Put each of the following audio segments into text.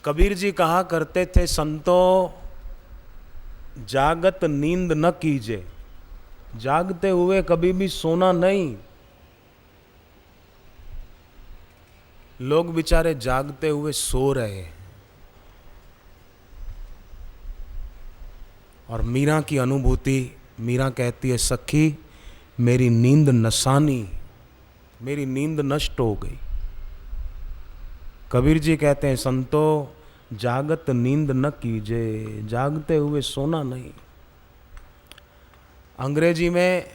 कबीर जी कहा करते थे, संतों जागत नींद न कीजिए, जागते हुए कभी भी सोना नहीं। लोग बेचारे जागते हुए सो रहे हैं। और मीरा की अनुभूति, मीरा कहती है, सखी मेरी नींद नसानी, मेरी नींद नष्ट हो गई। कबीर जी कहते हैं, संतों जागत नींद न कीजिए, जागते हुए सोना नहीं। अंग्रेजी में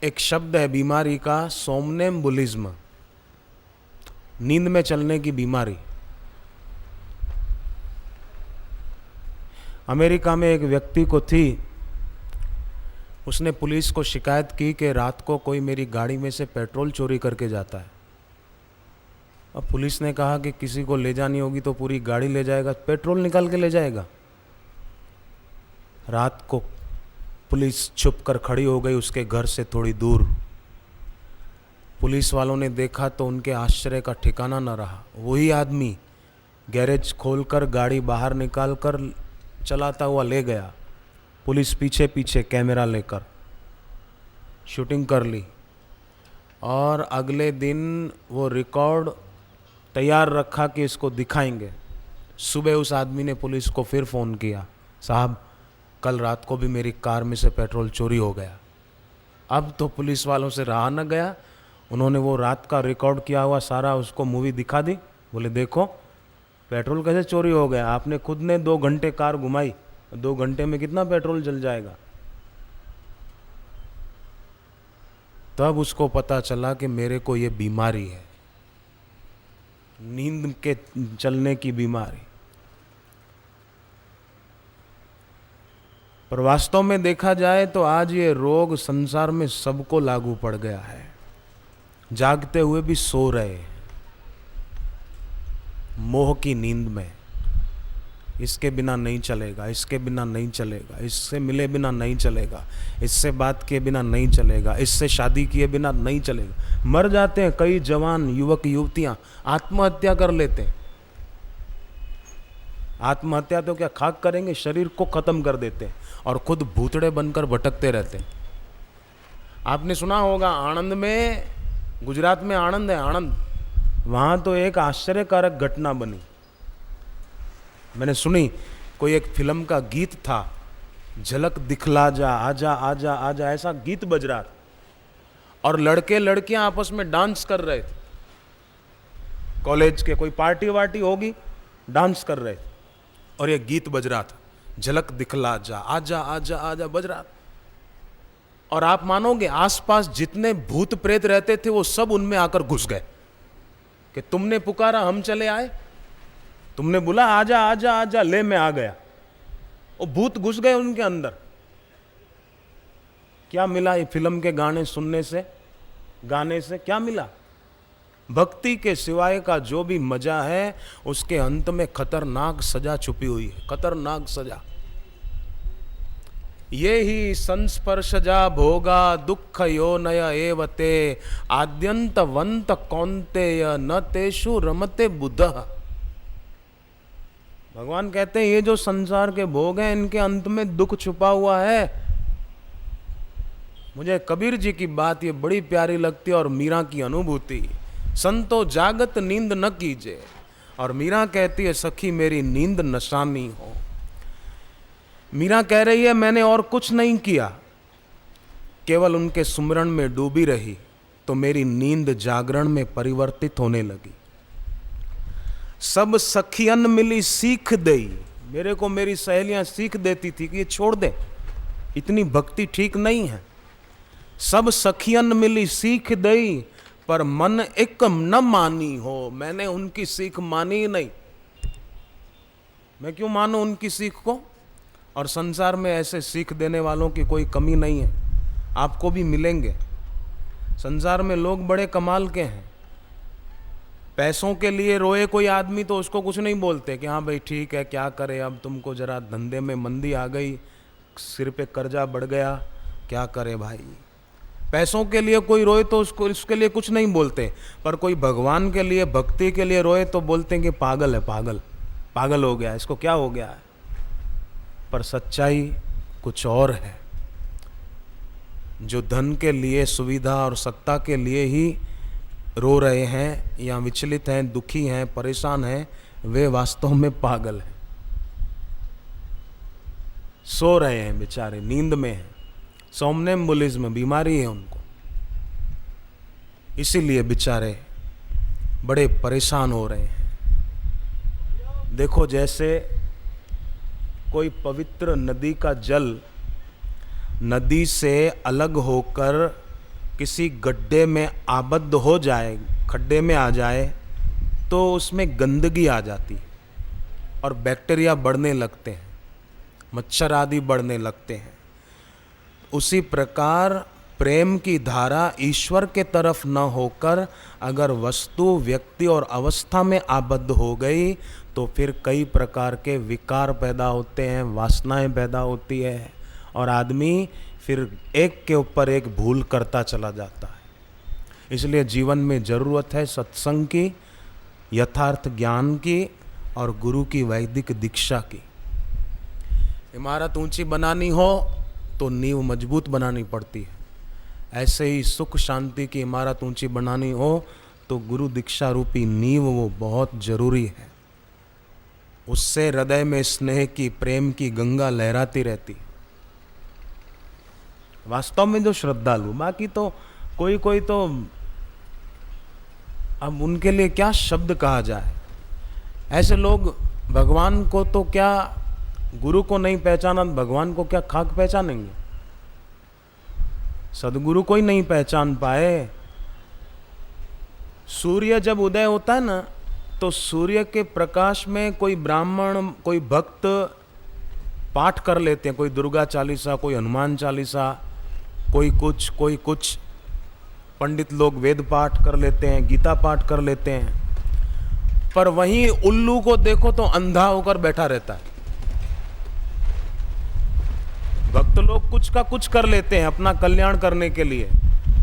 एक शब्द है बीमारी का, सोमनेम्बुलिज्म, नींद में चलने की बीमारी। अमेरिका में एक व्यक्ति को थी, उसने पुलिस को शिकायत की कि रात को कोई मेरी गाड़ी में से पेट्रोल चोरी करके जाता है। अब पुलिस ने कहा कि किसी को ले जानी होगी तो पूरी गाड़ी ले जाएगा, पेट्रोल निकाल के ले जाएगा। रात को पुलिस छुप कर खड़ी हो गई उसके घर से थोड़ी दूर। पुलिस वालों ने देखा तो उनके आश्चर्य का ठिकाना न रहा। वही आदमी गैरेज खोलकर गाड़ी बाहर निकाल कर चलाता हुआ ले गया। पुलिस पीछे पीछे कैमरा लेकर शूटिंग कर ली और अगले दिन वो रिकॉर्ड तैयार रखा कि इसको दिखाएंगे। सुबह उस आदमी ने पुलिस को फिर फ़ोन किया, साहब कल रात को भी मेरी कार में से पेट्रोल चोरी हो गया। अब तो पुलिस वालों से रहा न गया, उन्होंने वो रात का रिकॉर्ड किया हुआ सारा उसको मूवी दिखा दी। बोले देखो पेट्रोल कैसे चोरी हो गया, आपने खुद ने 2 घंटे कार घुमाई, 2 घंटे में कितना पेट्रोल जल जाएगा। तब उसको पता चला कि मेरे को ये बीमारी है, नींद के चलने की बीमारी। पर वास्तव में देखा जाए तो आज ये रोग संसार में सबको लागू पड़ गया है। जागते हुए भी सो रहे, मोह की नींद में, इसके बिना नहीं चलेगा, इसके बिना नहीं चलेगा, इससे मिले बिना नहीं चलेगा, इससे बात किए बिना नहीं चलेगा, इससे शादी किए बिना नहीं चलेगा। मर जाते हैं कई जवान युवक युवतियां, आत्महत्या कर लेते हैं। आत्महत्या तो क्या खाक करेंगे, शरीर को खत्म कर देते हैं और खुद भूतड़े बनकर भटकते रहते हैं। आपने सुना होगा आणंद में, गुजरात में आणंद है, आणंद, वहां तो एक आश्चर्यकारक घटना बनी। मैंने सुनी, कोई एक फिल्म का गीत था, झलक दिखला जा, आजा आजा आजा, ऐसा गीत बज रहा था और लड़के लड़कियां आपस में डांस कर रहे थे। कॉलेज के कोई पार्टी वार्टी होगी, डांस कर रहे थे और ये गीत बज रहा था, झलक दिखला जा, आजा आजा आजा बज रहा। और आप मानोगे आसपास जितने भूत प्रेत रहते थे वो सब उनमें आकर घुस गए कि तुमने पुकारा हम चले आए, तुमने बोला आजा आजा आजा, ले मैं आ गया। वो भूत घुस गए उनके अंदर। क्या मिला ये फिल्म के गाने सुनने से, गाने से क्या मिला? भक्ति के सिवाय का जो भी मजा है उसके अंत में खतरनाक सजा छुपी हुई है, खतरनाक सजा। ये ही संस्पर्शजा भोगा दुख यो नय एवते आद्यंतवंत कौन्तेय न तेषु रमते बुधः। भगवान कहते हैं ये जो संसार के भोग हैं इनके अंत में दुख छुपा हुआ है। मुझे कबीर जी की बात ये बड़ी प्यारी लगती है और मीरा की अनुभूति, संतो जागत नींद न कीजिए। और मीरा कहती है, सखी मेरी नींद नशानी हो। मीरा कह रही है मैंने और कुछ नहीं किया, केवल उनके सुमरण में डूबी रही तो मेरी नींद जागरण में परिवर्तित होने लगी। सब सखियन मिली सीख दई, मेरे को मेरी सहेलियां सीख देती थी कि ये छोड़ दे, इतनी भक्ति ठीक नहीं है। सब सखियन मिली सीख दई पर मन एक न मानी हो, मैंने उनकी सीख मानी ही नहीं। मैं क्यों मानूं उनकी सीख को? और संसार में ऐसे सीख देने वालों की कोई कमी नहीं है, आपको भी मिलेंगे। संसार में लोग बड़े कमाल के हैं। पैसों के लिए रोए कोई आदमी तो उसको कुछ नहीं बोलते कि हाँ भाई ठीक है क्या करे, अब तुमको जरा धंधे में मंदी आ गई, सिर पे कर्जा बढ़ गया, क्या करे भाई। पैसों के लिए कोई रोए तो उसके लिए कुछ नहीं बोलते, पर कोई भगवान के लिए, भक्ति के लिए रोए तो बोलते हैं कि पागल है, पागल, पागल हो गया, इसको क्या हो गया है। पर सच्चाई कुछ और है। जो धन के लिए, सुविधा और सत्ता के लिए ही रो रहे हैं या विचलित हैं, दुखी हैं, परेशान हैं, वे वास्तव में पागल हैं। सो रहे हैं बेचारे, नींद में हैं, सोमनेम्बुलिज्म बीमारी है उनको, इसीलिए बेचारे बड़े परेशान हो रहे हैं। देखो, जैसे कोई पवित्र नदी का जल नदी से अलग होकर किसी गड्ढे में आबद्ध हो जाए, खड्डे में आ जाए, तो उसमें गंदगी आ जाती है और बैक्टीरिया बढ़ने लगते हैं, मच्छर आदि बढ़ने लगते हैं। उसी प्रकार प्रेम की धारा ईश्वर के तरफ न होकर अगर वस्तु, व्यक्ति और अवस्था में आबद्ध हो गई तो फिर कई प्रकार के विकार पैदा होते हैं, वासनाएं पैदा होती है और आदमी फिर एक के ऊपर एक भूल करता चला जाता है। इसलिए जीवन में ज़रूरत है सत्संग की, यथार्थ ज्ञान की और गुरु की वैदिक दीक्षा की। इमारत ऊंची बनानी हो तो नींव मजबूत बनानी पड़ती है। ऐसे ही सुख शांति की इमारत ऊंची बनानी हो तो गुरु दीक्षा रूपी नींव वो बहुत जरूरी है। उससे हृदय में स्नेह की, प्रेम की गंगा लहराती रहती। वास्तव में जो श्रद्धालु, बाकी तो कोई तो, अब उनके लिए क्या शब्द कहा जाए। ऐसे लोग भगवान को तो क्या, गुरु को नहीं पहचाना, भगवान को क्या खाक पहचानेंगे। सदगुरु को ही नहीं पहचान पाए। सूर्य जब उदय होता है ना, तो सूर्य के प्रकाश में कोई ब्राह्मण, कोई भक्त पाठ कर लेते हैं, कोई दुर्गा चालीसा, कोई हनुमान चालीसा, कोई कुछ पंडित लोग वेद पाठ कर लेते हैं, गीता पाठ कर लेते हैं। पर वहीं उल्लू को देखो तो अंधा होकर बैठा रहता है। भक्त लोग कुछ का कुछ कर लेते हैं अपना कल्याण करने के लिए,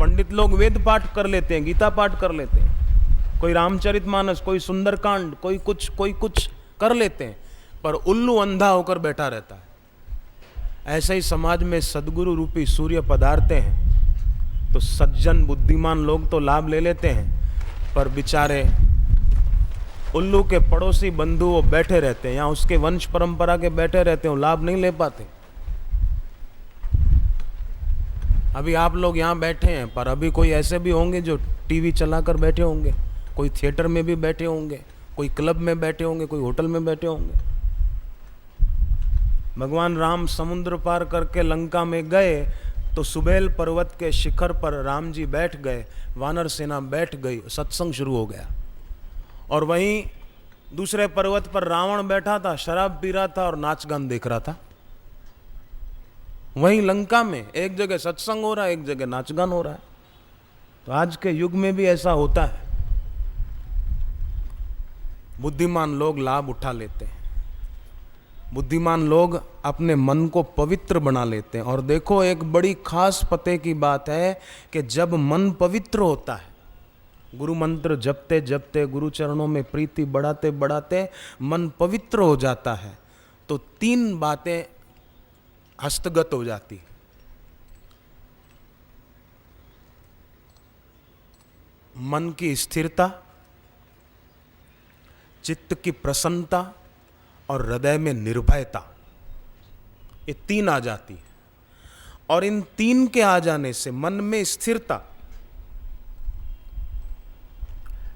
पंडित लोग वेद पाठ कर लेते हैं, गीता पाठ कर लेते हैं, कोई रामचरितमानस, कोई सुंदरकांड, कोई कुछ कर लेते हैं, पर उल्लू अंधा होकर बैठा रहता है। ऐसे ही समाज में सदगुरु रूपी सूर्य पधारते हैं तो सज्जन बुद्धिमान लोग तो लाभ ले लेते हैं, पर बेचारे उल्लू के पड़ोसी बंधु वो बैठे रहते हैं या उसके वंश परंपरा के बैठे रहते हैं, वो लाभ नहीं ले पाते। अभी आप लोग यहाँ बैठे हैं, पर अभी कोई ऐसे भी होंगे जो टीवी चलाकर बैठे होंगे, कोई थिएटर में भी बैठे होंगे, कोई क्लब में बैठे होंगे, कोई होटल में बैठे होंगे। भगवान राम समुद्र पार करके लंका में गए तो सुबेल पर्वत के शिखर पर राम जी बैठ गए, वानर सेना बैठ गई, सत्संग शुरू हो गया। और वहीं दूसरे पर्वत पर रावण बैठा था, शराब पी रहा था और नाच गान देख रहा था। वहीं लंका में एक जगह सत्संग हो रहा है, एक जगह नाच गान हो रहा है। तो आज के युग में भी ऐसा होता है। बुद्धिमान लोग लाभ उठा लेते हैं, बुद्धिमान लोग अपने मन को पवित्र बना लेते हैं। और देखो, एक बड़ी खास पते की बात है कि जब मन पवित्र होता है, गुरु मंत्र जपते जपते, गुरु चरणों में प्रीति बढ़ाते बढ़ाते मन पवित्र हो जाता है, तो 3 बातें हस्तगत हो जाती। मन की स्थिरता, चित्त की प्रसन्नता और हृदय में निर्भयता, ये 3 आ जाती है। और इन 3 के आ जाने से मन में स्थिरता,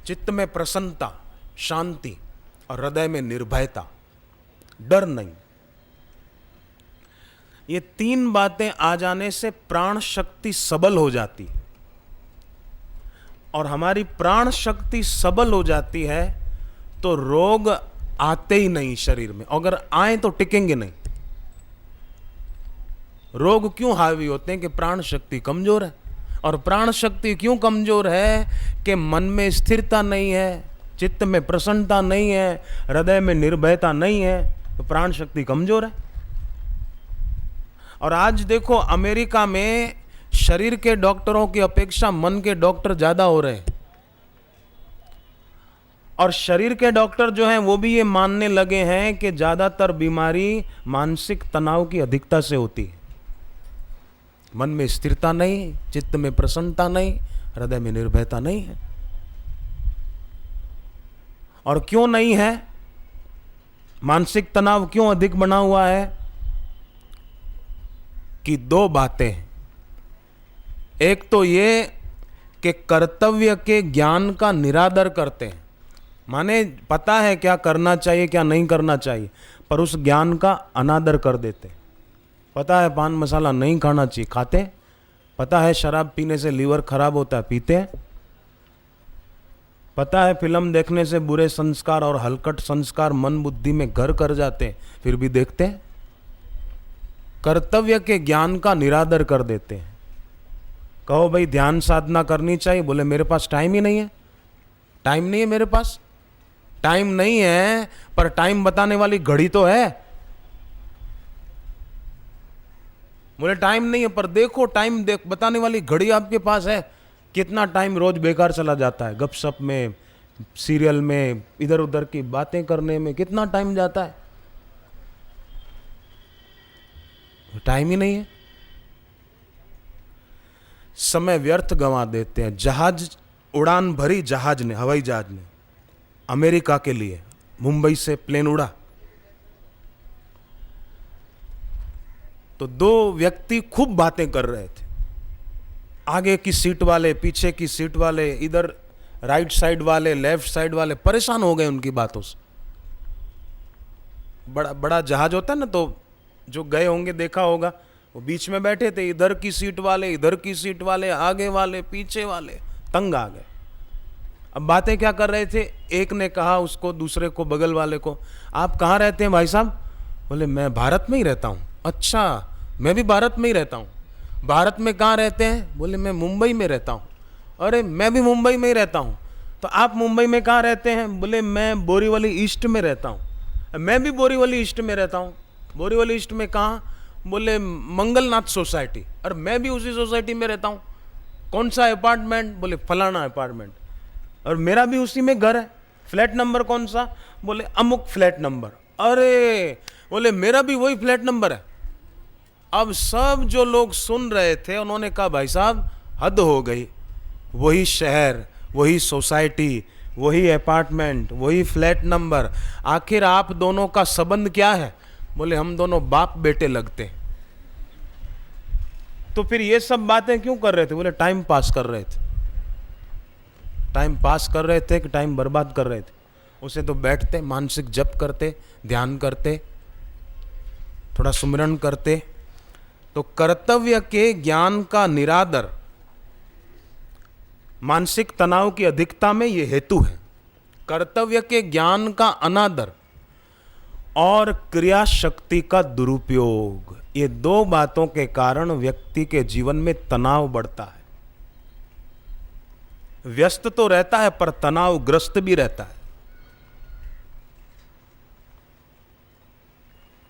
चित्त में प्रसन्नता, शांति और हृदय में निर्भयता, डर नहीं, ये 3 बातें आ जाने से प्राण शक्ति सबल हो जाती है। और हमारी प्राण शक्ति सबल हो जाती है तो रोग आते ही नहीं शरीर में, अगर आए तो टिकेंगे नहीं। रोग क्यों हावी होते हैं? कि प्राण शक्ति कमजोर है। और प्राण शक्ति क्यों कमजोर है? कि मन में स्थिरता नहीं है, चित्त में प्रसन्नता नहीं है, हृदय में निर्भयता नहीं है, तो प्राण शक्ति कमजोर है। और आज देखो, अमेरिका में शरीर के डॉक्टरों की अपेक्षा मन के डॉक्टर ज्यादा हो रहे हैं। और शरीर के डॉक्टर जो हैं वो भी ये मानने लगे हैं कि ज्यादातर बीमारी मानसिक तनाव की अधिकता से होती है। मन में स्थिरता नहीं, चित्त में प्रसन्नता नहीं, हृदय में निर्भयता नहीं है। और क्यों नहीं है? मानसिक तनाव क्यों अधिक बना हुआ है? कि दो बातें। एक तो ये कि कर्तव्य के ज्ञान का निरादर करते हैं, माने पता है क्या करना चाहिए क्या नहीं करना चाहिए, पर उस ज्ञान का अनादर कर देते। पता है पान मसाला नहीं खाना चाहिए, खाते। पता है शराब पीने से लीवर खराब होता है, पीते हैं। पता है फिल्म देखने से बुरे संस्कार और हलकट संस्कार मन बुद्धि में घर कर जाते हैं, फिर भी देखते हैं। कर्तव्य के ज्ञान का निरादर कर देते हैं। कहो भाई ध्यान साधना करनी चाहिए, बोले मेरे पास टाइम ही नहीं है। टाइम नहीं है मेरे पास। टाइम नहीं है, पर टाइम बताने वाली घड़ी तो है। बोले टाइम नहीं है, पर देखो टाइम बताने वाली घड़ी आपके पास है। कितना टाइम रोज बेकार चला जाता है, गपशप में, सीरियल में, इधर उधर की बातें करने में कितना टाइम जाता है। टाइम ही नहीं है। समय व्यर्थ गंवा देते हैं। जहाज उड़ान भरी, जहाज ने, हवाई जहाज ने अमेरिका के लिए, मुंबई से प्लेन उड़ा तो दो व्यक्ति खूब बातें कर रहे थे। आगे की सीट वाले, पीछे की सीट वाले, इधर राइट साइड वाले, लेफ्ट साइड वाले परेशान हो गए उनकी बातों से। बड़ा बड़ा जहाज होता है ना, तो जो गए होंगे देखा होगा, वो बीच में बैठे थे। इधर की सीट वाले, इधर की सीट वाले, आगे वाले, पीछे वाले, तंग आ गए। अब बातें क्या कर रहे थे? एक ने कहा उसको, दूसरे को, बगल वाले को, आप कहाँ रहते हैं भाई साहब? बोले मैं भारत में ही रहता हूँ। अच्छा, मैं भी भारत में ही रहता हूँ। भारत में कहाँ रहते हैं? बोले मैं मुंबई में रहता हूँ। अरे मैं भी मुंबई में ही रहता हूँ। तो आप मुंबई में कहाँ रहते हैं? बोले मैं बोरीवली ईस्ट में रहता हूँ। मैं भी बोरीवली ईस्ट में रहता हूँ। बोरीवली ईस्ट में कहाँ? बोले मंगलनाथ सोसाइटी। और मैं भी उसी सोसाइटी में रहता हूँ। कौन सा अपार्टमेंट? बोले फलाना अपार्टमेंट। और मेरा भी उसी में घर है। फ्लैट नंबर कौन सा? बोले अमुक फ्लैट नंबर। अरे बोले मेरा भी वही फ्लैट नंबर है। अब सब जो लोग सुन रहे थे उन्होंने कहा भाई साहब हद हो गई। वही शहर, वही सोसाइटी, वही अपार्टमेंट, वही फ्लैट नंबर, आखिर आप दोनों का संबंध क्या है? बोले हम दोनों बाप बेटे लगते। तो फिर ये सब बातें क्यों कर रहे थे? बोले टाइम पास कर रहे थे। टाइम पास कर रहे थे कि टाइम बर्बाद कर रहे थे? उसे तो बैठते, मानसिक जप करते, ध्यान करते, थोड़ा सुमिरन करते। तो कर्तव्य के ज्ञान का निरादर मानसिक तनाव की अधिकता में यह हेतु है। कर्तव्य के ज्ञान का अनादर और क्रिया शक्ति का दुरुपयोग, ये दो बातों के कारण व्यक्ति के जीवन में तनाव बढ़ता है। व्यस्त तो रहता है पर तनावग्रस्त भी रहता है।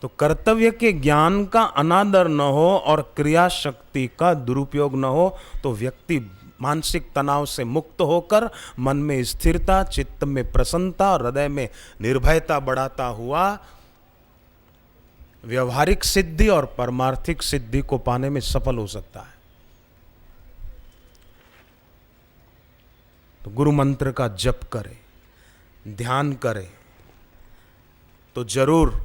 तो कर्तव्य के ज्ञान का अनादर न हो और क्रिया शक्ति का दुरुपयोग न हो तो व्यक्ति मानसिक तनाव से मुक्त होकर मन में स्थिरता, चित्त में प्रसन्नता और हृदय में निर्भयता बढ़ाता हुआ व्यवहारिक सिद्धि और परमार्थिक सिद्धि को पाने में सफल हो सकता है। तो गुरु मंत्र का जप करे, ध्यान करे तो जरूर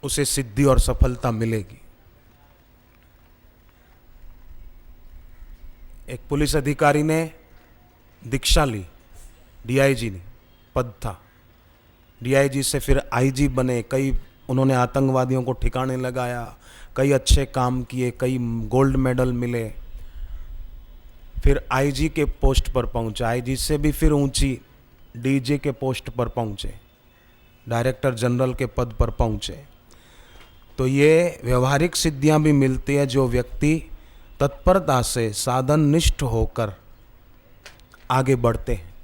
उसे सिद्धि और सफलता मिलेगी। एक पुलिस अधिकारी ने दीक्षा ली, डीआईजी ने पद था, डीआईजी से फिर आईजी बने। कई उन्होंने आतंकवादियों को ठिकाने लगाया, कई अच्छे काम किए, कई गोल्ड मेडल मिले। फिर आईजी के पोस्ट पर पहुंचे, आईजी से भी फिर ऊंची डीजी के पोस्ट पर पहुंचे, डायरेक्टर जनरल के पद पर पहुंचे। तो ये व्यवहारिक सिद्धियां भी मिलती है जो व्यक्ति तत्परता से साधन निष्ठ होकर आगे बढ़ते हैं।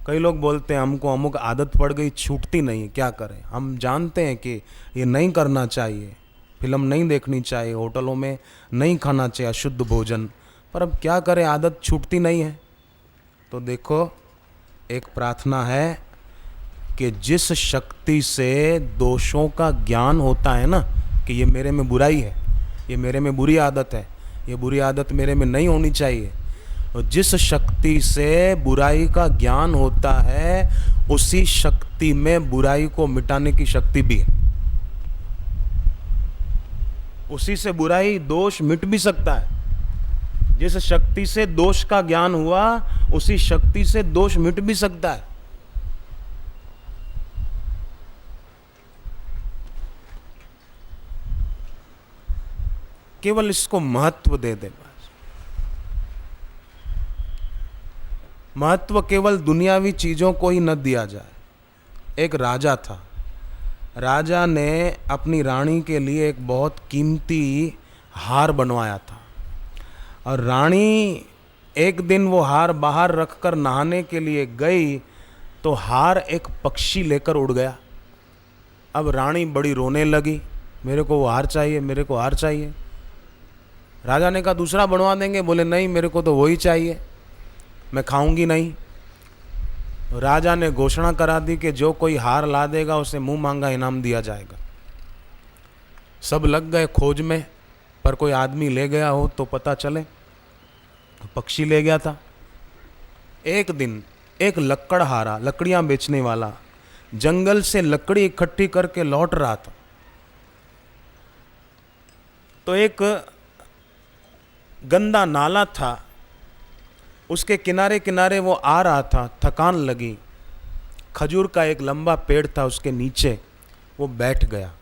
कई लोग बोलते हैं हमको अमुक आदत पड़ गई, छूटती नहीं, क्या करें? हम जानते हैं कि ये नहीं करना चाहिए, फिल्म नहीं देखनी चाहिए, होटलों में नहीं खाना चाहिए अशुद्ध भोजन, पर अब क्या करें, आदत छूटती नहीं है। तो देखो, एक प्रार्थना है कि जिस शक्ति से दोषों का ज्ञान होता है ना, कि ये मेरे में बुराई है, ये मेरे में बुरी आदत है, ये बुरी आदत मेरे में नहीं होनी चाहिए, और जिस शक्ति से बुराई का ज्ञान होता है उसी शक्ति में बुराई को मिटाने की शक्ति भी है। उसी से बुराई दोष मिट भी सकता है। जिस शक्ति से दोष का ज्ञान हुआ उसी शक्ति से दोष मिट भी सकता है। केवल इसको महत्व दे दे बस। महत्व केवल दुनियावी चीजों को ही न दिया जाए। एक राजा था, राजा ने अपनी रानी के लिए एक बहुत कीमती हार बनवाया था, और रानी एक दिन वो हार बाहर रखकर नहाने के लिए गई तो हार एक पक्षी लेकर उड़ गया। अब रानी बड़ी रोने लगी, मेरे को वो हार चाहिए, मेरे को हार चाहिए। राजा ने कहा दूसरा बनवा देंगे, बोले नहीं मेरे को तो वही चाहिए, मैं खाऊंगी नहीं। राजा ने घोषणा करा दी कि जो कोई हार ला देगा उसे मुंह मांगा इनाम दिया जाएगा। सब लग गए खोज में, पर कोई आदमी ले गया हो तो पता चले। पक्षी ले गया था। एक दिन एक लकड़हारा, लकड़ियां बेचने वाला, जंगल से लकड़ी इकट्ठी करके लौट रहा था, तो एक गंदा नाला था, उसके किनारे किनारे वो आ रहा था, थकान लगी। खजूर का एक लंबा पेड़ था, उसके नीचे वो बैठ गया।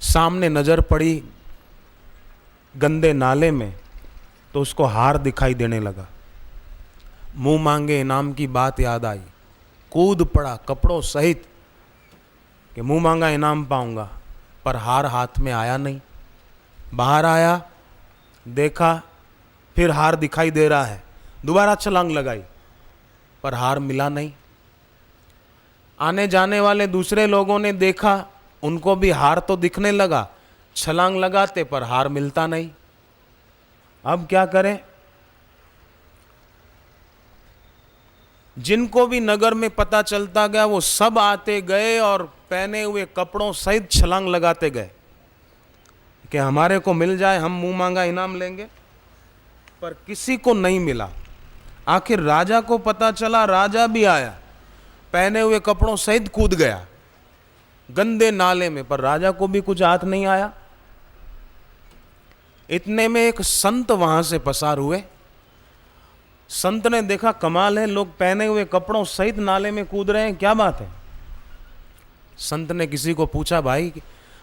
सामने नजर पड़ी गंदे नाले में, तो उसको हार दिखाई देने लगा। मुंह मांगे इनाम की बात याद आई, कूद पड़ा कपड़ों सहित कि मुंह मांगा इनाम पाऊंगा, पर हार हाथ में आया नहीं। बाहर आया, देखा फिर हार दिखाई दे रहा है, दोबारा छलांग लगाई, पर हार मिला नहीं। आने जाने वाले दूसरे लोगों ने देखा, उनको भी हार तो दिखने लगा, छलांग लगाते पर हार मिलता नहीं। अब क्या करें? जिनको भी नगर में पता चलता गया वो सब आते गए और पहने हुए कपड़ों सहित छलांग लगाते गए कि हमारे को मिल जाए, हम मुंह मांगा इनाम लेंगे, पर किसी को नहीं मिला। आखिर राजा को पता चला, राजा भी आया, पहने हुए कपड़ों सहित कूद गया गंदे नाले में, पर राजा को भी कुछ हाथ नहीं आया। इतने में एक संत वहां से पसार हुए। संत ने देखा कमाल है, लोग पहने हुए कपड़ों सहित नाले में कूद रहे हैं, क्या बात है? संत ने किसी को पूछा, भाई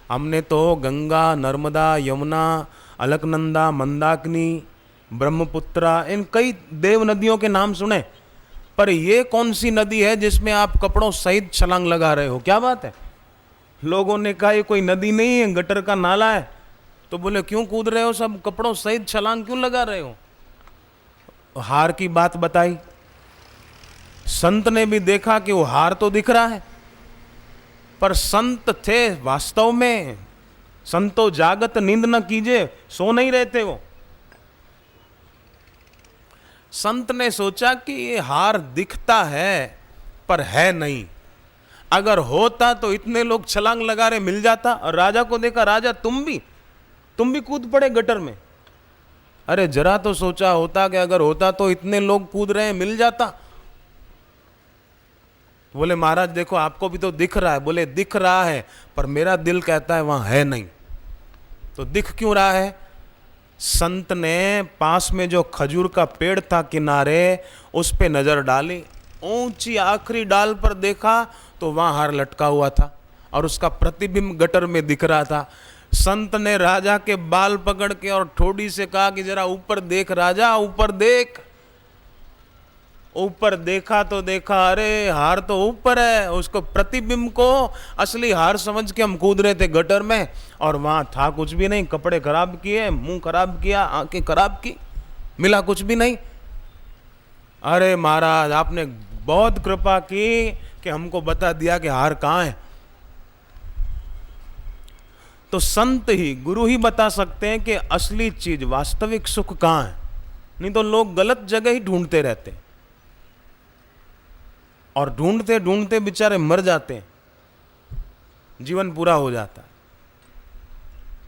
हमने तो गंगा, नर्मदा, यमुना, अलकनंदा, मंदाकिनी, ब्रह्मपुत्रा, इन कई देव नदियों के नाम सुने, पर ये कौन सी नदी है जिसमें आप कपड़ों सहित छलांग लगा रहे हो, क्या बात है? लोगों ने कहा ये कोई नदी नहीं है, गटर का नाला है। तो बोले क्यों कूद रहे हो सब, कपड़ों सहित छलांग क्यों लगा रहे हो? हार की बात बताई। संत ने भी देखा कि वो हार तो दिख रहा है, पर संत थे वास्तव में, संतो जागत नींद न कीजे, सो नहीं रहते वो। संत ने सोचा कि ये हार दिखता है पर है नहीं, अगर होता तो इतने लोग छलांग लगा रहे मिल जाता। और राजा को देखा, राजा तुम भी कूद पड़े गटर में। अरे जरा तो सोचा होता कि अगर होता तो इतने लोग कूद रहे हैं मिल जाता। बोले महाराज देखो आपको भी तो दिख रहा है। बोले दिख रहा है, पर मेरा दिल कहता है वहां है नहीं। तो दिख क्यों रहा है? संत ने पास में जो खजूर का पेड़ था किनारे, उस पे नजर डाली, ऊंची आखिरी डाल पर देखा तो वहां हार लटका हुआ था और उसका प्रतिबिंब गटर में दिख रहा था। संत ने राजा के बाल पकड़ के और ठोड़ी से कहा कि जरा ऊपर देख राजा, ऊपर देख। ऊपर देखा तो देखा, अरे हार तो ऊपर है। उसको प्रतिबिंब को असली हार समझ के हम कूद रहे थे गटर में, और वहां था कुछ भी नहीं। कपड़े खराब किए, मुंह खराब किया, आंखें खराब की, मिला कुछ भी नहीं। अरे महाराज आपने बहुत कृपा की कि हमको बता दिया कि हार कहाँ है। तो संत ही, गुरु ही बता सकते हैं कि असली चीज, वास्तविक सुख कहाँ है। नहीं तो लोग गलत जगह ही ढूंढते रहते हैं और ढूंढते ढूंढते बेचारे मर जाते हैं, जीवन पूरा हो जाता है।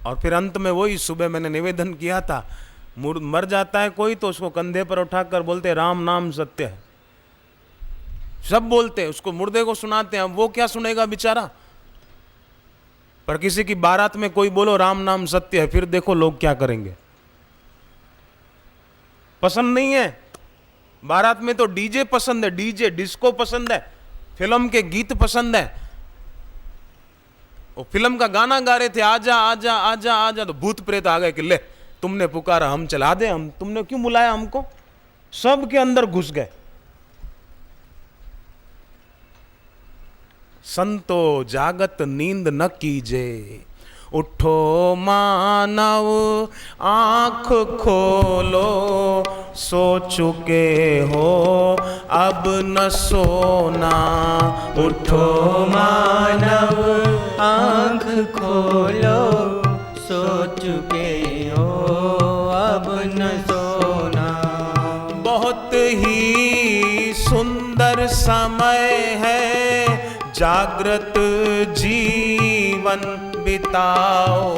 और फिर अंत में वही, सुबह मैंने निवेदन किया था, मर जाता है कोई तो उसको कंधे पर उठाकर बोलते राम नाम सत्य है, सब बोलते हैं, उसको मुर्दे को सुनाते हैं। अब वो क्या सुनेगा बेचारा। पर किसी की बारात में कोई बोलो राम नाम सत्य है, फिर देखो लोग क्या करेंगे। पसंद नहीं है बारात में तो डीजे पसंद है, डीजे डिस्को पसंद है, फिल्म के गीत पसंद है। वो फिल्म का गाना गा रहे थे, आजा आजा आजा आजा, तो भूत प्रेत आ गए कि ले तुमने पुकारा हम चला दे, हम तुमने क्यों बुलाया हमको। सब के अंदर घुस गए। संतो जागत नींद न कीजे, उठो मानव आंख खोलो, सो चुके हो अब न सोना। उठो मानव आंख खोलो, सो चुके हो अब न सोना। बहुत ही सुंदर समय है, जागृत जीवन बिताओ।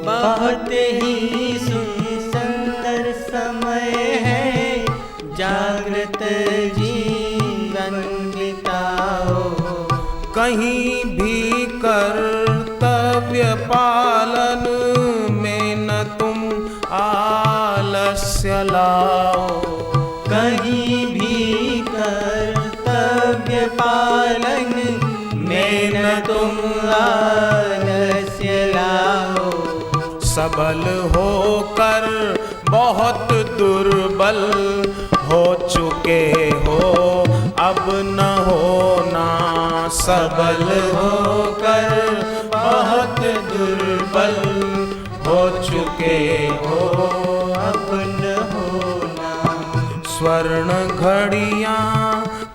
बहुत ही सुंदर समय है, जागृत जीवन बिताओ। कहीं भी कर्तव्य पालन में न तुम आलस्य लाओ। कहीं भी कर्तव्य पालन में न तुम आलस्य लाओ। सबल होकर बहुत दुर्बल हो चुके हो अब न होना। सबल होकर बहुत दुर्बल हो चुके हो अब न होना। स्वर्ण घड़ियां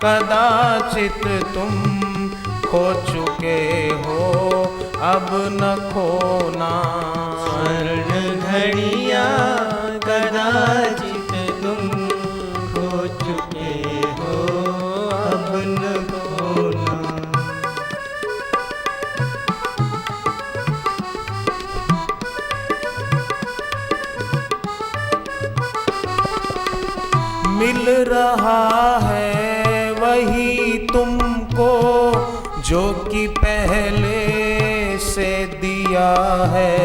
कदाचित तुम खो चुके हो अब न खोना। स्वर्ण घड़ियां कदाचित तुम खो चुके हो अब न खोना। मिल रहा है वही तुमको जो कि पहले से दिया है।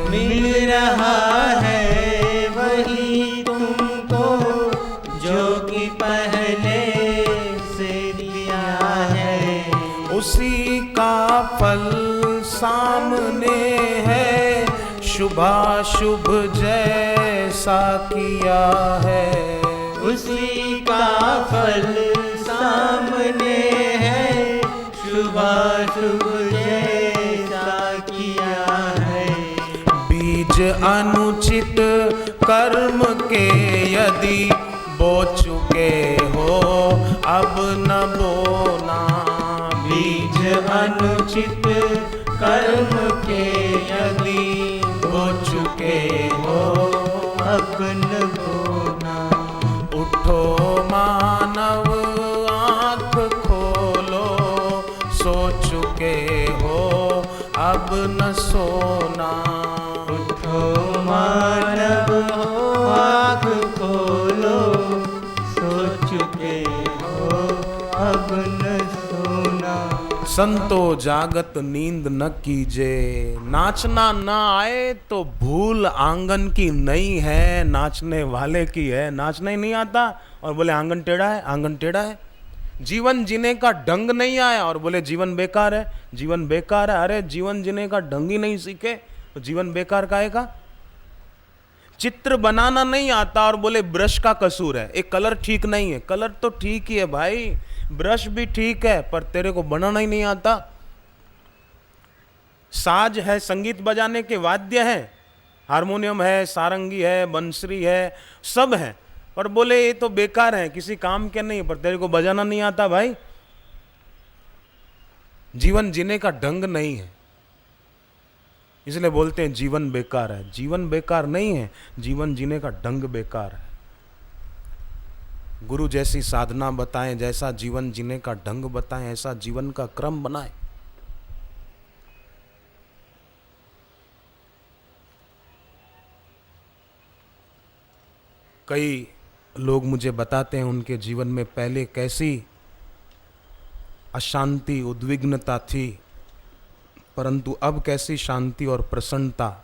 मिल रहा है वही तुमको जो कि पहले से दिया है। उसी का फल सामने है, शुभाशुभ जैसा किया है। उसी का फल सामने है, शुभाशुभ जैसा किया है। बीज अनुचित कर्म के यदि बो चुके हो अब न बोना। बीज अनुचित कर्म के यदि बो चुके हो अब न बोना। उठो मानव आंख खोलो, सो चुके हो अब न सोना। उठो मानव आँख खोलो, सो चुके हो अब न सोना। संतो जागत नींद न कीजे, नाचना न आए तो भूल आंगन की नहीं है, नाचने वाले की है। नाचना ही नहीं आता और बोले आंगन टेढ़ा है, आंगन टेढ़ा है। जीवन जीने का ढंग नहीं आया और बोले जीवन बेकार है, जीवन बेकार है। अरे जीवन जीने का ढंग ही नहीं सीखे तो जीवन बेकार काहेगा। चित्र बनाना नहीं आता और बोले ब्रश का कसूर है, एक कलर ठीक नहीं है। कलर तो ठीक ही है भाई, ब्रश भी ठीक है, पर तेरे को बनाना ही नहीं आता। साज है, संगीत बजाने के वाद्य हैं, हारमोनियम है, सारंगी है, बंसरी है, सब है, पर बोले ये तो बेकार है, किसी काम के नहीं, पर तेरे को बजाना नहीं आता भाई। जीवन जीने का ढंग नहीं है। इसलिए बोलते हैं जीवन बेकार है। जीवन बेकार नहीं है, जीवन जीने का ढंग बेकार है। गुरु जैसी साधना बताएं, जैसा जीवन जीने का ढंग बताएं, ऐसा जीवन का क्रम बनाएं। कई लोग मुझे बताते हैं उनके जीवन में पहले कैसी अशांति, उद्विग्नता थी, परंतु अब कैसी शांति और प्रसन्नता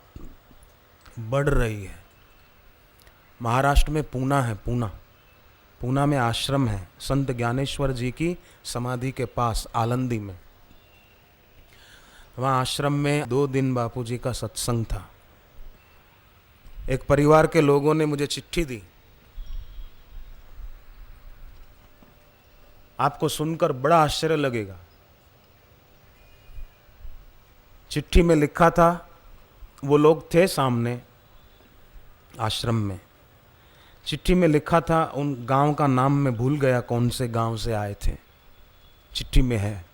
बढ़ रही है। महाराष्ट्र में पूना है, पूना में आश्रम है संत ज्ञानेश्वर जी की समाधि के पास आलंदी में। वहाँ आश्रम में 2 दिन बापूजी का सत्संग था। एक परिवार के लोगों ने मुझे चिट्ठी दी। आपको सुनकर बड़ा आश्चर्य लगेगा। चिट्ठी में लिखा था, वो लोग थे सामने आश्रम में। चिट्ठी में लिखा था, उन गांव का नाम मैं भूल गया, कौन से गांव से आए थे। चिट्ठी में है,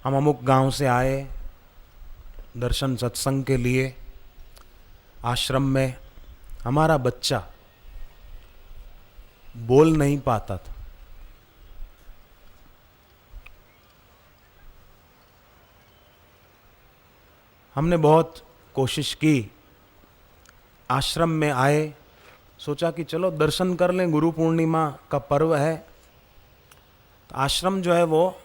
हम अमुक गांव से आए दर्शन सत्संग के लिए। आश्रम में हमारा बच्चा बोल नहीं पाता था। हमने बहुत कोशिश की, आश्रम में आए, सोचा कि चलो दर्शन कर लें, गुरु पूर्णिमा का पर्व है। तो आश्रम जो है वो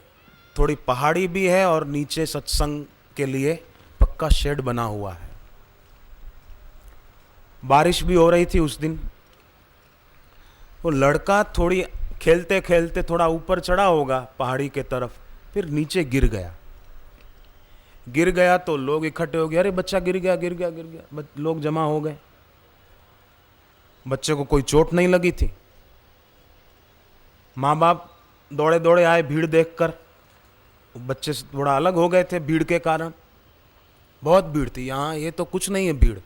थोड़ी पहाड़ी भी है और नीचे सत्संग के लिए पक्का शेड बना हुआ है। बारिश भी हो रही थी उस दिन। वो लड़का थोड़ी खेलते खेलते थोड़ा ऊपर चढ़ा होगा पहाड़ी के तरफ, फिर नीचे गिर गया तो लोग इकट्ठे हो गए, अरे बच्चा गिर गया। लोग जमा हो गए। बच्चे को कोई चोट नहीं लगी थी। माँ बाप दौड़े दौड़े आए भीड़ देखकर। बच्चे से थोड़ा अलग हो गए थे भीड़ के कारण। बहुत भीड़ थी यहाँ, ये तो कुछ नहीं है भीड़,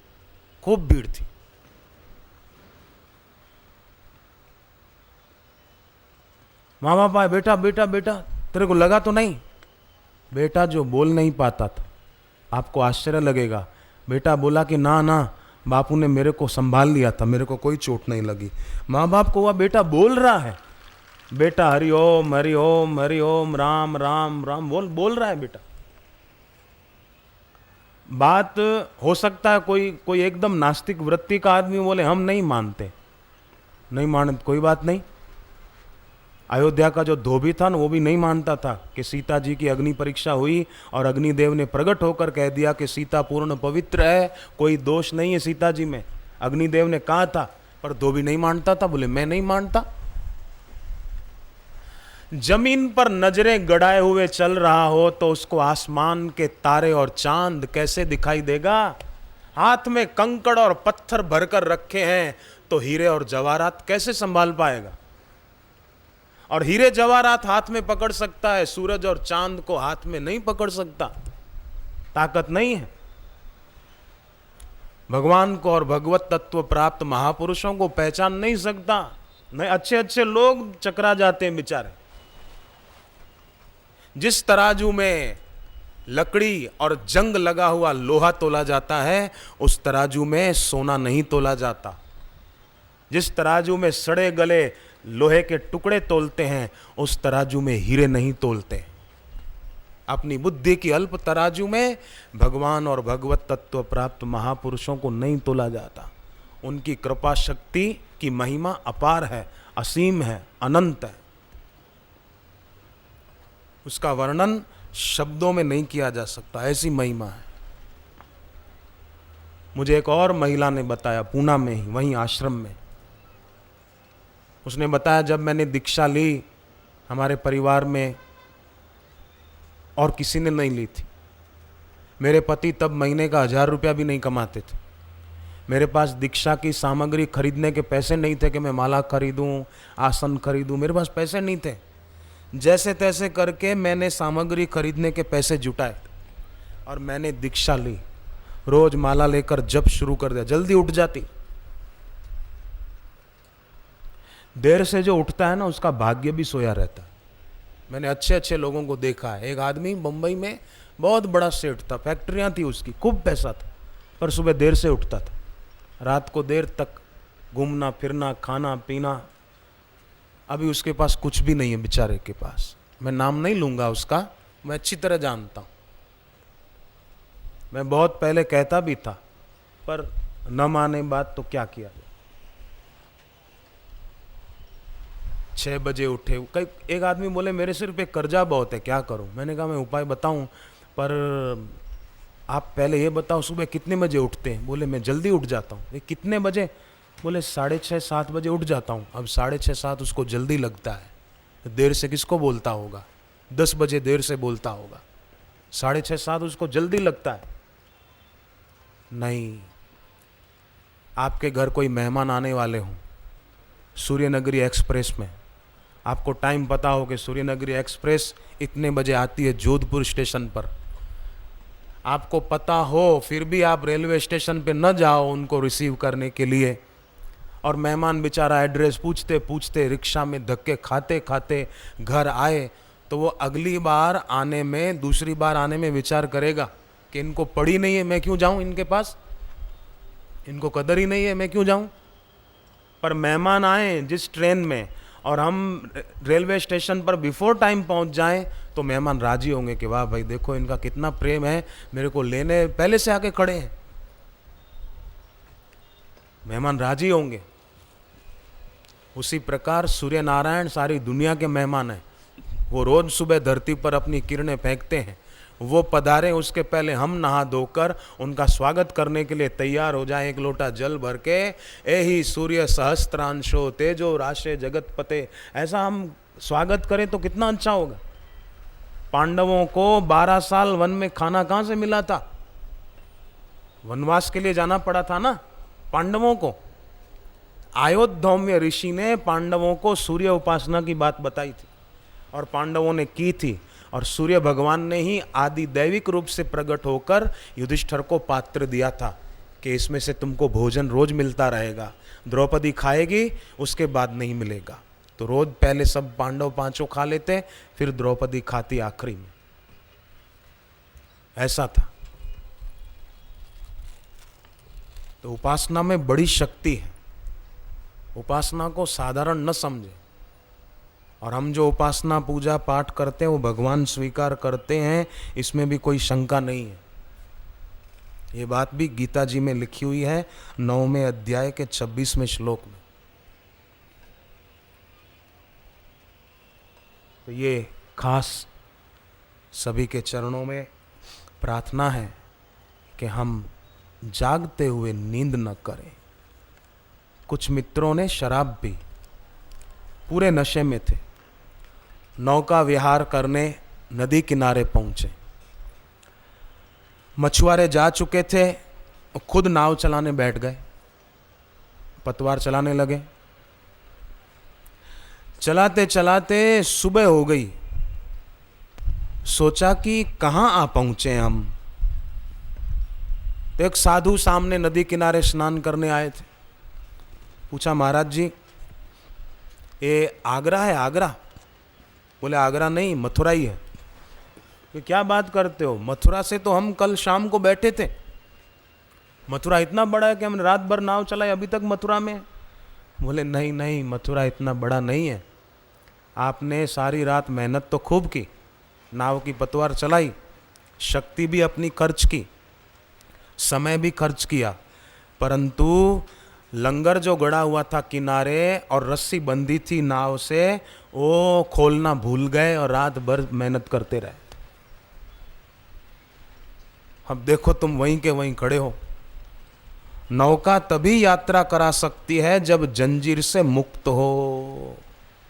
खूब भीड़ थी। माँ बाप आए, बेटा बेटा बेटा तेरे को लगा तो नहीं? बेटा जो बोल नहीं पाता था, आपको आश्चर्य लगेगा, बेटा बोला कि ना ना बापू ने मेरे को संभाल लिया था, मेरे को कोई चोट नहीं लगी। माँ बाप को हुआ बेटा बोल रहा है, बेटा हरि ओम हरि ओम हरि ओम राम राम राम बोल रहा है बेटा। बात हो सकता है कोई एकदम नास्तिक वृत्ति का आदमी बोले हम नहीं मानते, नहीं मानते, कोई बात नहीं। अयोध्या का जो धोबी था ना, वो भी नहीं मानता था कि सीता जी की अग्नि परीक्षा हुई और अग्निदेव ने प्रकट होकर कह दिया कि सीता पूर्ण पवित्र है, कोई दोष नहीं है सीता जी में। अग्निदेव ने कहा था, पर धोबी नहीं मानता था, बोले मैं नहीं मानता। जमीन पर नजरें गड़ाए हुए चल रहा हो तो उसको आसमान के तारे और चांद कैसे दिखाई देगा? हाथ में कंकड़ और पत्थर भरकर रखे हैं तो हीरे और जवाहरात कैसे संभाल पाएगा? और हीरे जवाहरात हाथ में पकड़ सकता है, सूरज और चांद को हाथ में नहीं पकड़ सकता, ताकत नहीं है। भगवान को और भगवत तत्व प्राप्त महापुरुषों को पहचान नहीं सकता। नहीं, अच्छे अच्छे लोग चकरा जाते हैं बेचारे। जिस तराजू में लकड़ी और जंग लगा हुआ लोहा तोला जाता है, उस तराजू में सोना नहीं तोला जाता। जिस तराजू में सड़े गले लोहे के टुकड़े तोलते हैं, उस तराजू में हीरे नहीं तोलते। अपनी बुद्धि की अल्प तराजू में भगवान और भगवत तत्व प्राप्त महापुरुषों को नहीं तोला जाता। उनकी कृपा शक्ति की महिमा अपार है, असीम है, अनंत है। उसका वर्णन शब्दों में नहीं किया जा सकता, ऐसी महिमा है। मुझे एक और महिला ने बताया, पूना में ही, वहीं आश्रम में। उसने बताया जब मैंने दीक्षा ली, हमारे परिवार में और किसी ने नहीं ली थी। मेरे पति तब महीने का 1000 रुपया भी नहीं कमाते थे। मेरे पास दीक्षा की सामग्री खरीदने के पैसे नहीं थे कि मैं माला खरीदूं, आसन खरीदूं, मेरे पास पैसे नहीं थे। जैसे तैसे करके मैंने सामग्री खरीदने के पैसे जुटाए और मैंने दीक्षा ली। रोज माला लेकर जप शुरू कर दिया, जल्दी उठ जाती। देर से जो उठता है ना, उसका भाग्य भी सोया रहता है। मैंने अच्छे अच्छे लोगों को देखा है। एक आदमी मुंबई में बहुत बड़ा सेठ था, फैक्ट्रियां थी उसकी, खूब पैसा था, पर सुबह देर से उठता था, रात को देर तक घूमना फिरना, खाना पीना। अभी उसके पास कुछ भी नहीं है बेचारे के पास। मैं नाम नहीं लूंगा उसका, मैं अच्छी तरह जानता हूं। मैं बहुत पहले कहता भी था, पर न माने बात तो क्या किया। 6 बजे उठे। कई एक आदमी बोले मेरे सिर पे कर्जा बहुत है, क्या करूं? मैंने कहा मैं उपाय बताऊं, पर आप पहले ये बताओ सुबह कितने बजे उठते हैं? बोले मैं जल्दी उठ जाता हूँ। ये कितने बजे? बोले 6:30-7 बजे उठ जाता हूँ। अब 6:30-7 उसको जल्दी लगता है, देर से किसको बोलता होगा? 10 बजे देर से बोलता होगा, 6:30-7 उसको जल्दी लगता है। नहीं, आपके घर कोई मेहमान आने वाले हों, सूर्यनगरी एक्सप्रेस में, आपको टाइम पता हो कि सूर्यनगरी एक्सप्रेस इतने बजे आती है जोधपुर स्टेशन पर, आपको पता हो फिर भी आप रेलवे स्टेशन पे न जाओ उनको रिसीव करने के लिए, और मेहमान बेचारा एड्रेस पूछते पूछते रिक्शा में धक्के खाते खाते घर आए, तो वो अगली बार आने में, दूसरी बार आने में विचार करेगा कि इनको पड़ी नहीं है, मैं क्यों जाऊं इनके पास, इनको कदर ही नहीं है, मैं क्यों जाऊं। पर मेहमान आए जिस ट्रेन में और हम रेलवे स्टेशन पर बिफोर टाइम पहुंच जाएं, तो मेहमान राजी होंगे कि वाह भाई देखो इनका कितना प्रेम है, मेरे को लेने पहले से आके खड़े हैं। मेहमान राजी होंगे। उसी प्रकार सूर्य नारायण सारी दुनिया के मेहमान हैं। वो रोज सुबह धरती पर अपनी किरणें फेंकते हैं। वो पधारे उसके पहले हम नहा धोकर उनका स्वागत करने के लिए तैयार हो जाएं, एक लोटा जल भर के, एहि सूर्य सहस्त्रांशो तेजो राशे जगत पते, ऐसा हम स्वागत करें तो कितना अच्छा होगा। पांडवों को 12 साल वन में खाना कहां से मिला था? वनवास के लिए जाना पड़ा था ना पांडवों को। आयोधौम्य ऋषि ने पांडवों को सूर्य उपासना की बात बताई थी और पांडवों ने की थी, और सूर्य भगवान ने ही आदि दैविक रूप से प्रकट होकर युधिष्ठिर को पात्र दिया था कि इसमें से तुमको भोजन रोज मिलता रहेगा, द्रौपदी खाएगी उसके बाद नहीं मिलेगा। तो रोज पहले सब पांडव पांचों खा लेते, फिर द्रौपदी खाती आखिरी में, ऐसा था। तो उपासना में बड़ी शक्ति है, उपासना को साधारण न समझे। और हम जो उपासना पूजा पाठ करते हैं वो भगवान स्वीकार करते हैं, इसमें भी कोई शंका नहीं है। ये बात भी गीता जी में लिखी हुई है 9वें अध्याय के 26वें श्लोक में। तो ये खास सभी के चरणों में प्रार्थना है कि हम जागते हुए नींद न करें। कुछ मित्रों ने शराब पी, पूरे नशे में थे, नौका विहार करने नदी किनारे पहुंचे। मछुआरे जा चुके थे, खुद नाव चलाने बैठ गए, पतवार चलाने लगे। चलाते चलाते सुबह हो गई। सोचा कि कहां आ पहुंचे हम। तो एक साधु सामने नदी किनारे स्नान करने आए थे। पूछा महाराज जी ये आगरा है? आगरा? बोले आगरा नहीं, मथुरा ही है। तो क्या बात करते हो, मथुरा से तो हम कल शाम को बैठे थे। मथुरा इतना बड़ा है कि हमने रात भर नाव चलाई, अभी तक मथुरा में। बोले नहीं नहीं, मथुरा इतना बड़ा नहीं है, आपने सारी रात मेहनत तो खूब की, नाव की पतवार चलाई, शक्ति भी अपनी खर्च की, समय भी खर्च किया, परंतु लंगर जो गड़ा हुआ था किनारे और रस्सी बंधी थी नाव से, वो खोलना भूल गए और रात भर मेहनत करते रहे। अब देखो तुम वहीं के वहीं खड़े हो। नौका तभी यात्रा करा सकती है जब जंजीर से मुक्त हो,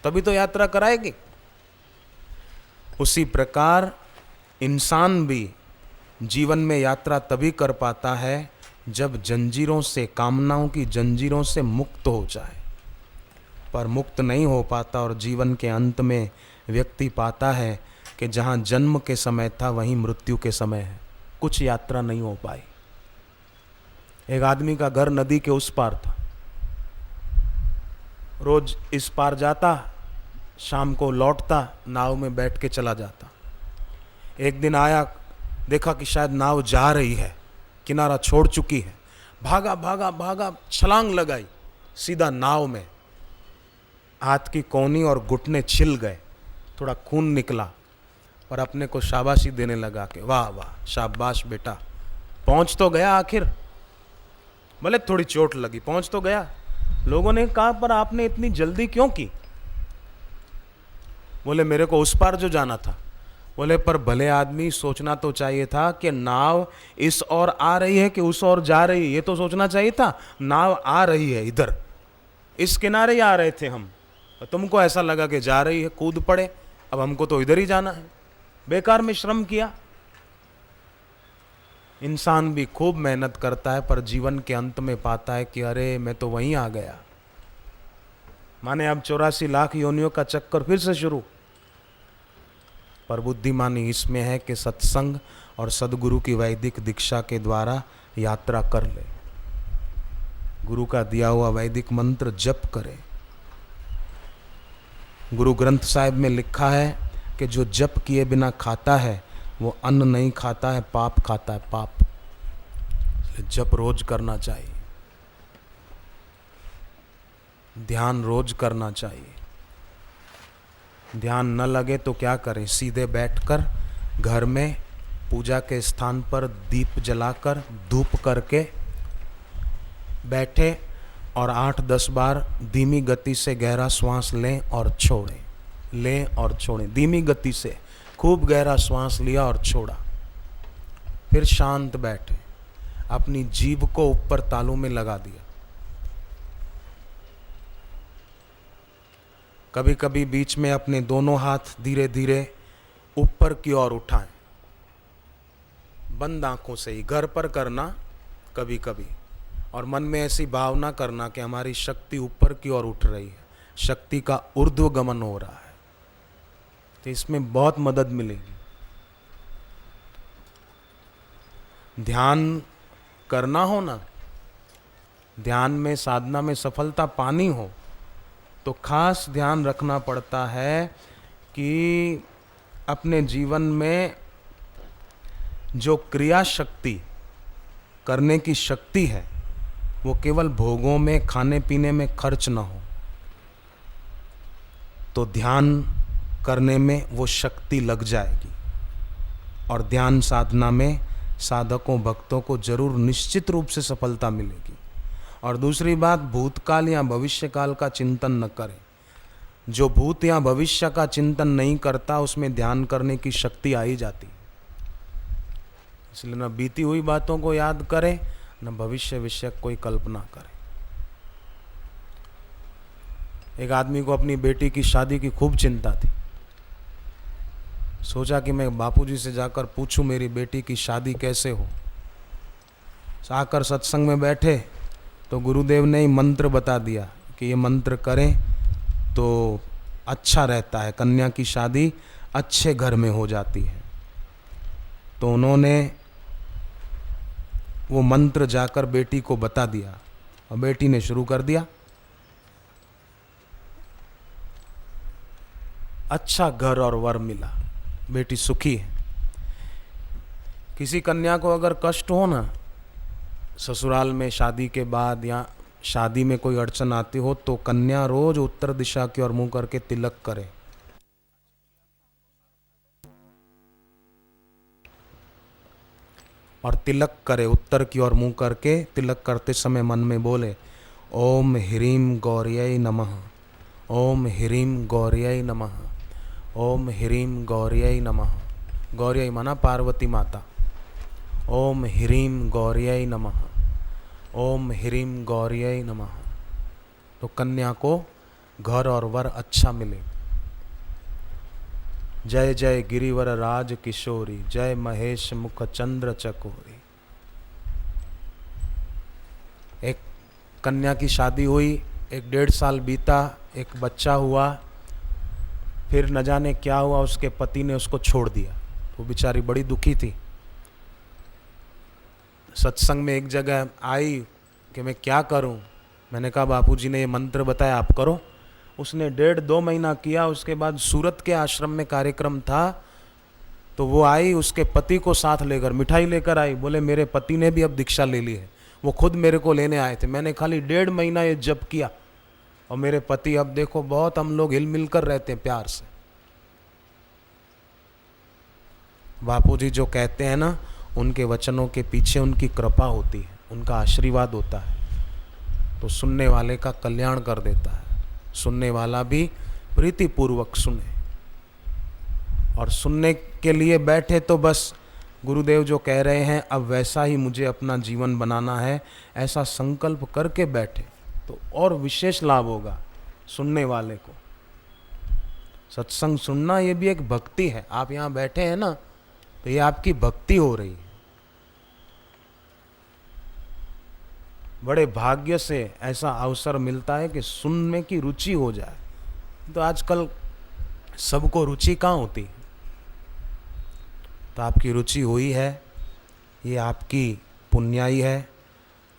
तभी तो यात्रा कराएगी। उसी प्रकार इंसान भी जीवन में यात्रा तभी कर पाता है जब जंजीरों से, कामनाओं की जंजीरों से मुक्त हो जाए। पर मुक्त नहीं हो पाता और जीवन के अंत में व्यक्ति पाता है कि जहाँ जन्म के समय था वहीं मृत्यु के समय है, कुछ यात्रा नहीं हो पाई। एक आदमी का घर नदी के उस पार था, रोज इस पार जाता, शाम को लौटता, नाव में बैठ के चला जाता। एक दिन आया, देखा कि शायद नाव जा रही है, किनारा छोड़ चुकी है। भागा भागा भागा, छलांग लगाई सीधा नाव में। हाथ की कोहनी और घुटने छिल गए, थोड़ा खून निकला, पर अपने को शाबाशी देने लगा कि वाह वाह शाबाश बेटा, पहुंच तो गया आखिर, भले थोड़ी चोट लगी, पहुंच तो गया। लोगों ने कहा पर आपने इतनी जल्दी क्यों की? बोले मेरे को उस पार जो जाना था। बोले पर भले आदमी सोचना तो चाहिए था कि नाव इस ओर आ रही है कि उस ओर जा रही है, ये तो सोचना चाहिए था। नाव आ रही है इधर, इस किनारे ही आ रहे थे हम, तुमको ऐसा लगा कि जा रही है, कूद पड़े, अब हमको तो इधर ही जाना है, बेकार में श्रम किया। इंसान भी खूब मेहनत करता है पर जीवन के अंत में पाता है कि अरे मैं तो वहीं आ गया। माने अब 84 लाख योनियों का चक्कर फिर से शुरू। पर बुद्धिमानी इसमें है कि सत्संग और सदगुरु की वैदिक दीक्षा के द्वारा यात्रा कर ले, गुरु का दिया हुआ वैदिक मंत्र जप करे। गुरु ग्रंथ साहिब में लिखा है कि जो जप किए बिना खाता है वो अन्न नहीं खाता है, पाप खाता है, पाप। इसलिए जप रोज करना चाहिए, ध्यान रोज करना चाहिए। ध्यान न लगे तो क्या करें, सीधे बैठकर घर में पूजा के स्थान पर दीप जलाकर धूप करके बैठे और 8-10 बार धीमी गति से गहरा श्वास लें और छोड़ें, लें और छोड़ें, धीमी गति से खूब गहरा श्वास लिया और छोड़ा, फिर शांत बैठे, अपनी जीभ को ऊपर तालू में लगा दिया। कभी कभी बीच में अपने दोनों हाथ धीरे धीरे ऊपर की ओर उठाएं, बंद आंखों से ही, घर पर करना कभी कभी, और मन में ऐसी भावना करना कि हमारी शक्ति ऊपर की ओर उठ रही है, शक्ति का ऊर्ध्वगमन हो रहा है, तो इसमें बहुत मदद मिलेगी। ध्यान करना हो ना, ध्यान में साधना में सफलता पानी हो तो खास ध्यान रखना पड़ता है कि अपने जीवन में जो क्रिया शक्ति करने की शक्ति है वो केवल भोगों में, खाने पीने में खर्च ना हो, तो ध्यान करने में वो शक्ति लग जाएगी। और ध्यान साधना में साधकों भक्तों को जरूर निश्चित रूप से सफलता मिलेगी। और दूसरी बात, भूतकाल या भविष्यकाल का चिंतन न करें। जो भूत या भविष्य का चिंतन नहीं करता उसमें ध्यान करने की शक्ति आ ही जाती। इसलिए न बीती हुई बातों को याद करें, न भविष्य विषय कोई कल्पना करें। एक आदमी को अपनी बेटी की शादी की खूब चिंता थी। सोचा कि मैं बापूजी से जाकर पूछूं मेरी बेटी की शादी कैसे हो। आकर सत्संग में बैठे तो गुरुदेव ने ही मंत्र बता दिया कि ये मंत्र करें तो अच्छा रहता है, कन्या की शादी अच्छे घर में हो जाती है। तो उन्होंने वो मंत्र जाकर बेटी को बता दिया और बेटी ने शुरू कर दिया। अच्छा घर और वर मिला, बेटी सुखी है। किसी कन्या को अगर कष्ट हो ना, ससुराल में शादी के बाद या शादी में कोई अड़चन आती हो, तो कन्या रोज उत्तर दिशा की ओर मुंह करके तिलक करे। और तिलक करे, उत्तर की ओर मुंह करके तिलक करते समय मन में बोले ओम ह्रीं गौर्यै नमः, ओम ह्रीं गौर्यै नमः, ओम ह्रीं गौर्यै नमः। गौर्यै माना पार्वती माता। ओम ह्रीं गौर्यै नमः, ओम ह्रीं गौर्यै नमः। तो कन्या को घर और वर अच्छा मिले। जय जय गिरिवर राज किशोरी, जय महेश मुख चंद्र चकोरी। एक कन्या की शादी हुई, 1-1.5 साल बीता, एक बच्चा हुआ, फिर न जाने क्या हुआ, उसके पति ने उसको छोड़ दिया। वो बेचारी बड़ी दुखी थी। सत्संग में एक जगह आई कि मैं क्या करूं। मैंने कहा बापूजी ने ये मंत्र बताया, आप करो। उसने 1.5-2 महीना किया। उसके बाद सूरत के आश्रम में कार्यक्रम था, तो वो आई उसके पति को साथ लेकर, मिठाई लेकर आई, बोले मेरे पति ने भी अब दीक्षा ले ली है। वो खुद मेरे को लेने आए थे, मैंने खाली 1.5 महीना ये जप किया और मेरे पति अब देखो बहुत हम लोग हिल मिल कर रहते हैं प्यार से। बापू जी जो कहते हैं ना, उनके वचनों के पीछे उनकी कृपा होती है, उनका आशीर्वाद होता है, तो सुनने वाले का कल्याण कर देता है। सुनने वाला भी प्रीतिपूर्वक सुने, और सुनने के लिए बैठे तो बस गुरुदेव जो कह रहे हैं अब वैसा ही मुझे अपना जीवन बनाना है, ऐसा संकल्प करके बैठे तो और विशेष लाभ होगा सुनने वाले को। सत्संग सुनना ये भी एक भक्ति है। आप यहाँ बैठे हैं ना, तो ये आपकी भक्ति हो रही है। बड़े भाग्य से ऐसा अवसर मिलता है कि सुनने की रुचि हो जाए। तो आजकल सबको रुचि कहाँ होती, तो आपकी रुचि हुई है, ये आपकी पुण्याई है।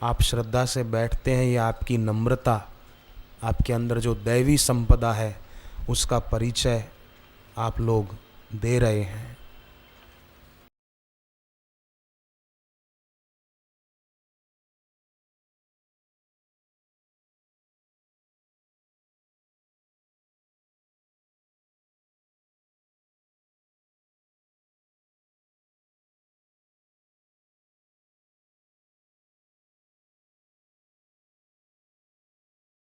आप श्रद्धा से बैठते हैं, ये आपकी नम्रता, आपके अंदर जो दैवी संपदा है उसका परिचय आप लोग दे रहे हैं।